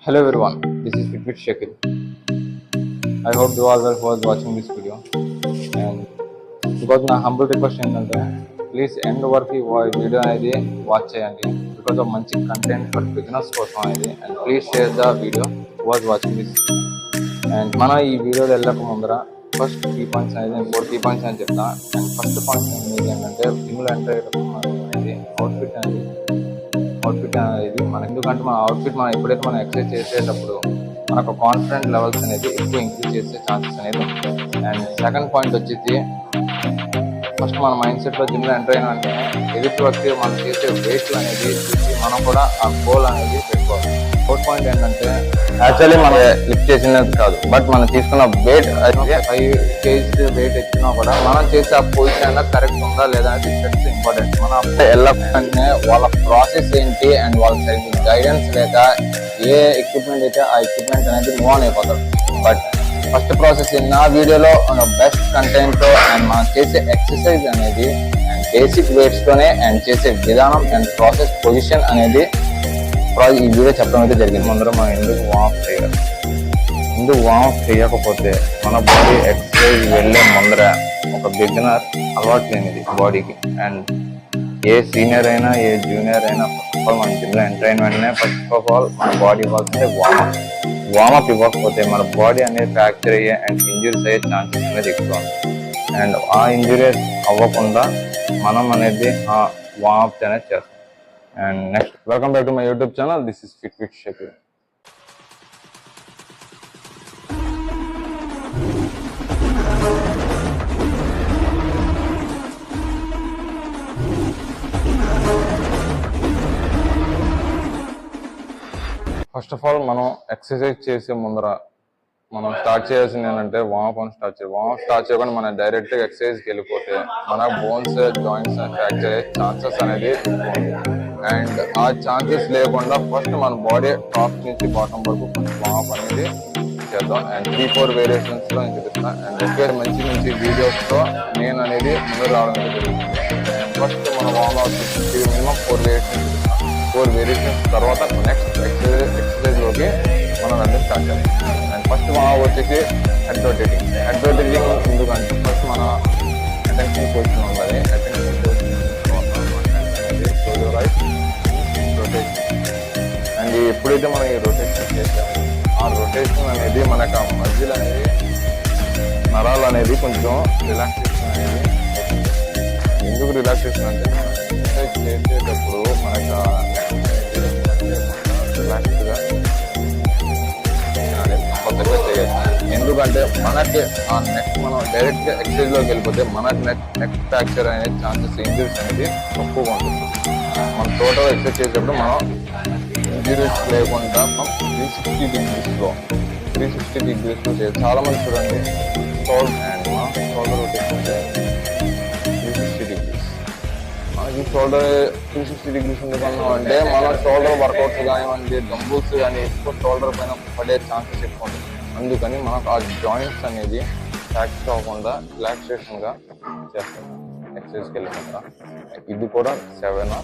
Hello everyone, this is Fitbit Shakil. I hope you all were watching this video. And because నా humble request ఏంటంటే please end వరకు ఈ video అనేది watch చేయండి because of మంచి content for beginners కోసం అనేది and please share the video watching this. And మన ఈ వీడియోలో వెళ్ళక ముందర ఫస్ట్ కీ పాయింట్స్ అనేది నేను 4 కీ పాయింట్స్ అని చెప్తా. అండ్ ఫస్ట్ పాయింట్ ఏంటంటే జిమ్లో ఎంటర్ అయ్యేటప్పుడు అనేది అవుట్ఫిట్ అనేది మన ఎందుకంటే మన అవుట్ఫిట్ మనం ఎప్పుడైతే మనం ఎక్సర్సైజ్ చేసేటప్పుడు మనకు కాన్ఫిడెంట్ లెవెల్స్ అనేది ఎక్కువ ఇంక్రీజ్ చేసే ఛాన్సెస్ అనేది ఉంటుంది. అండ్ సెకండ్ పాయింట్ వచ్చేసి ఫస్ట్ మన మైండ్ సెట్లో జిమ్లో ఎంటర్ అయిన అంటే ఎదుటి వ్యక్తి మనం చేసే వెయిట్లు అనేది చూసి మనం కూడా ఆ గోల్ అనేది పెట్టుకోవాలి. ఫోర్త్ పాయింట్ ఏంటంటే యాక్చువల్లీ మనం లిఫ్ట్ చేసినది కాదు, బట్ మనం తీసుకున్న వెయిట్ అయితే 5 kg వెయిట్ ఎక్కినా కూడా మనం చేసే ఆ పొజిషన్ కరెక్ట్ ఉందా లేదా అనేది దట్స్ ఇంపార్టెంట్. మన వెళ్ళకంటే వాళ్ళ ప్రాసెస్ ఏంటి అండ్ వాళ్ళ సైడ్ గైడెన్స్ లేక ఏ ఎక్విప్మెంట్ అయితే ఆ ఎక్విప్మెంట్ అనేది మూవ్ ఆన్ అయిపోతారు. బట్ ఫస్ట్ ప్రాసెస్ నా వీడియోలో బెస్ట్ కంటెంట్ అండ్ మనం చేసే ఎక్సర్సైజ్ అనేది అండ్ బేసిక్ వెయిట్స్ తోనే అండ్ చేసే విధానం అండ్ ప్రాసెస్ పొజిషన్ అనేది ఈ వీడియో చెప్పడం అయితే జరిగింది. ముందర మనం ఎందుకు వార్మ్ చేయాలి, ఎందుకు వార్మ్ చేయకపోతే మన బాడీ ఎక్సర్సైజ్ వెళ్ళే ముందర ఒక బిగినర్ అలవాటు లేనిది బాడీకి. అండ్ ఏ సీనియర్ అయినా ఏ జూనియర్ అయినా ఫస్ట్ ఆఫ్ ఆల్ మన జిమ్లో ఎంటర్ అయిన వెంటనే ఫస్ట్ ఆఫ్ ఆల్ మన బాడీ ఇవ్వాల్సిందే వార్మప్ ఇవ్వకపోతే మన బాడీ అనేది ఫ్రాక్చర్ అయ్యే అండ్ ఇంజురీస్ అయ్యే ఛాన్సెస్ అనేది ఎక్కువ. అండ్ ఆ ఇంజురీస్ అవ్వకుండా మనం అనేది ఆ వార్మప్ అనేది చేస్తాం. And next welcome back to my YouTube channel. This is Fitbit Shakeel. First of all మనం ఎక్సర్సైజ్ చేసే ముందర మనం స్టార్ట్ చేయాల్సింది ఏంటంటే వార్మప్ అని స్టార్ట్ చేయకుండా మనం డైరెక్ట్గా ఎక్సర్సైజ్కి వెళ్ళిపోతే మన బోన్స్ జాయింట్స్ ఫ్రాక్చర్ అయ్యే ఛాన్సెస్ అనేది అండ్ ఆ ఛాన్సెస్ లేకుండా ఫస్ట్ మన బాడీ టాప్ నుంచి బాటమ్ వరకు వార్మప్ అనేది చేద్దాం. అండ్ 3-4 వేరియేషన్స్లో నేను చూపిస్తాను. అండ్ ఒకే మంచి వీడియోస్తో నేను అనేది ముందు రావడం జరుగుతుంది. ఫస్ట్ మన వార్మప్ మినిమం 4 వేరియేషన్స్ తర్వాత నెక్స్ట్ ఎక్సర్సైజ్లోకి మనం రన్నింగ్ స్టార్ట్ చేయాలి. అండ్ ఫస్ట్ మనం వచ్చేసి హెడ్ రొటేటింగ్ ఎందుకంటే ఫస్ట్ మన అటెన్షన్ పొజిషన్ ఉండాలి. అటెన్షన్ పొజిషన్ రొటేషన్ అండ్ ఎప్పుడైతే మనం ఈ రొటేషన్ చేస్తామో ఆ రొటేషన్ అనేది మనకు ఆ మజిల్ అనేది నరాలు అనేది కొంచెం రిలాక్సేషన్ అనేది. ఎందుకు రిలాక్సేషన్ అంటే ఎక్సర్సైజ్ చేసేటప్పుడు మనకు రిలాక్స్గా కొత్తగా చేయొచ్చు. ఎందుకంటే మనకి ఆ నెక్స్ట్ మనం డైరెక్ట్గా ఎక్సర్సైజ్లోకి వెళ్ళిపోతే మనకి నెక్ ఫ్రాక్చర్ అనే ఛాన్సెస్ ఇంజరీస్ అనేది తక్కువగా ఉంటుంది. మనం టోటల్ ఎక్సర్సైజ్ చేసేటప్పుడు మనం ఇంజరీస్ లేకుండా 360 డిగ్రీస్లో చేయాలి. చాలా మంది చూడండి షోల్డర్ రొటేషన్ 360 డిగ్రీస్. మనకి షోల్డర్ 360 డిగ్రీస్ ఎందుకన్నా అంటే మన షోల్డర్ వర్కౌట్స్ కానివ్వండి డంబుల్స్ కానీ ఎక్కువ షోల్డర్ పైన పడే ఛాన్సెస్ ఎక్కువ ఉంటుంది. అందుకని మనకు ఆ జాయింట్స్ అనేది ఫ్రాక్చర్ అవ్వకుండా రిలాక్సేషన్గా చేస్తాం ఎక్సర్సైజ్కి వెళ్ళిన. ఇది కూడా 7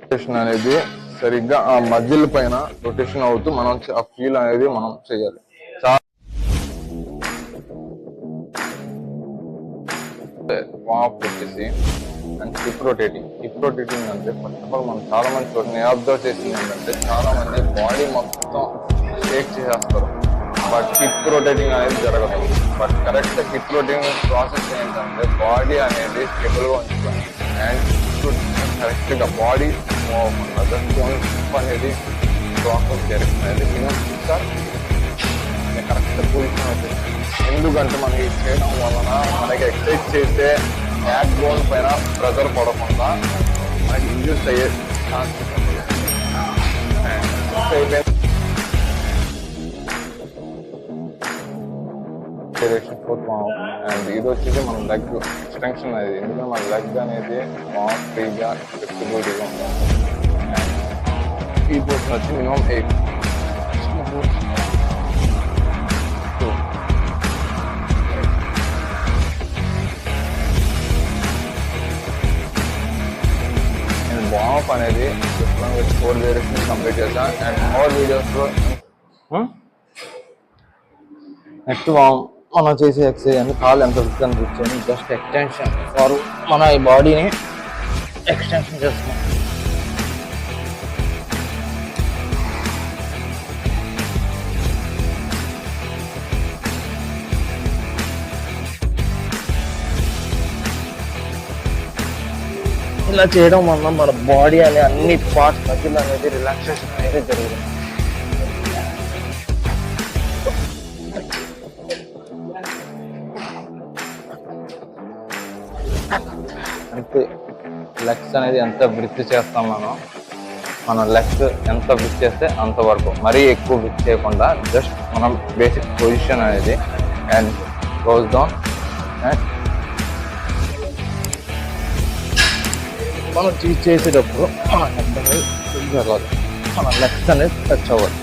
రొటేషన్ అనేది సరిగ్గా ఆ మజిల్ పైన రొటేషన్ అవుతూ మనం ఆ ఫీల్ అనేది మనం చేయాలి. వార్మప్ వచ్చేసి అండ్ హిప్ రొటేటింగ్ అంటే ఫస్ట్ ఆఫ్ ఆల్ మనం చాలా మంది నేను అబ్జర్వ్ చేసింది ఏంటంటే చాలా మంది బాడీ మొత్తం షేక్ చేసేస్తారు, బట్ హిప్ రొటేటింగ్ అనేది జరగదు. But correct hip rotating process ఏంటంటే బాడీ అనేది స్టేబుల్గా ఉంచుతుంది అండ్ కరెక్ట్గా బాడీ హిప్ అనేది ప్రాసెస్ జరుగుతుంది. కరెక్ట్ పొజిషన్ అవుతుంది. ఎందుకంటే మనకి చేయడం వలన మనకి ఎక్సర్సైజ్ చేసే బ్యాక్ బోన్ పైన ప్రెజర్ పడకుండా మనకి ఇంజూస్ అయ్యే ఛాన్సెస్ ఉంటుంది. అండ్ ఇది వచ్చేసి మన లెగ్ ఎక్స్టెన్షన్ అనేది. ఎందుకంటే మన లెగ్ అనేది ఫ్రీగా ఫ్లెక్సిబిలిటీగా ఉంటుంది. ఈ పోర్షన్ వచ్చి మినిమం 8. వార్మప్ అనేది డిఫరెంట్గా ఆల్మోస్ట్ 4 వేరియేషన్స్ కంప్లీట్ చేశాను అండ్ మోర్ వీడియోస్లో నెక్స్ట్ మనం చేసే ఎక్సర్సైజ్ అని కాళ్ళు ఎంత వృత్తి అనిపించాను జస్ట్ ఎక్స్టెన్షన్ ఫర్ మన ఈ బాడీని ఎక్స్టెన్షన్ చేస్తున్నాం. ఇలా చేయడం వల్ల మన బాడీ అనే అన్ని పార్ట్స్ మధ్యలో అనేది రిలాక్సేషన్ అనేది జరుగుతుంది. అంతే లెగ్స్ అనేది ఎంత వృత్తి చేస్తాం మనం లెగ్స్ ఎంత వృత్తి చేస్తే అంతవరకు మరీ ఎక్కువ వృత్తి చేయకుండా జస్ట్ మనం బేసిక్ పొజిషన్ అనేది అండ్ క్లోజ్ డౌన్ అండ్ మనం చేసేటప్పుడు మన హెడ్ అనేది జరగదు, మన లెగ్స్ అనేది టచ్ అవ్వదు.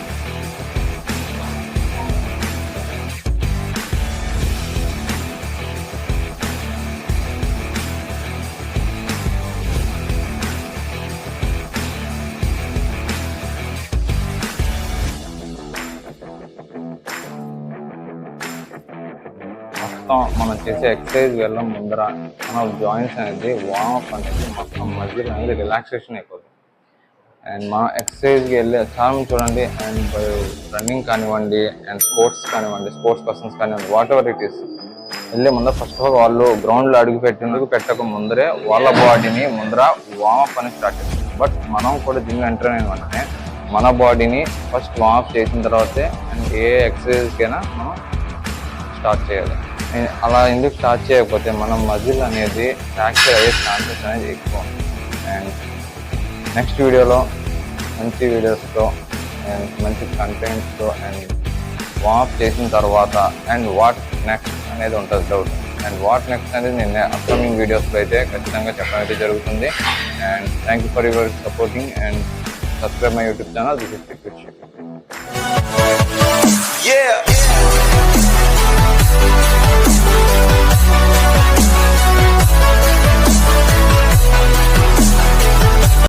మనం చేసే ఎక్సర్సైజ్ వెళ్ళడం ముందర మన జాయింట్స్ అనేది వార్మప్ అనేది మొత్తం మజిల్ అనేది రిలాక్సేషన్ అయిపోతుంది. అండ్ మనం ఎక్సర్సైజ్కి వెళ్ళి చాలా చూడండి అండ్ రన్నింగ్ కానివ్వండి అండ్ స్పోర్ట్స్ కానివ్వండి, స్పోర్ట్స్ పర్సన్స్ కానివ్వండి, వాట్ ఎవర్ ఇట్ ఈస్ వెళ్ళే ముందర ఫస్ట్ ఆఫ్ ఆల్ వాళ్ళు గ్రౌండ్లో అడుగు పెట్టక ముందరే వాళ్ళ బాడీని ముందర వార్మప్ అని స్టార్ట్ చేస్తారు. బట్ మనం కూడా జిమ్ ఎంటర్ అయిన వెంటనే మన బాడీని ఫస్ట్ వార్మప్ చేసిన తర్వాతే అండ్ ఏ ఎక్సర్సైజ్కైనా మనం స్టార్ట్ చేయాలి. అలా ఎందుకు స్టార్ట్ చేయకపోతే మనం మజిల్ అనేది ఫ్రాక్చర్ అయ్యే ఛాన్సెస్ అనేది ఎక్కువ. అండ్ నెక్స్ట్ వీడియోలో మంచి వీడియోస్తో అండ్ మంచి కంటెంట్స్తో అండ్ వార్మప్ చేసిన తర్వాత అండ్ వాట్ నెక్స్ట్ అనేది ఉంటుంది డౌట్. అండ్ వాట్ నెక్స్ట్ అనేది నేను అప్కమింగ్ వీడియోస్లో అయితే ఖచ్చితంగా చెప్పడం అయితే జరుగుతుంది. And thank you for your supporting and subscribe my YouTube channel. This is fit with Sheikh.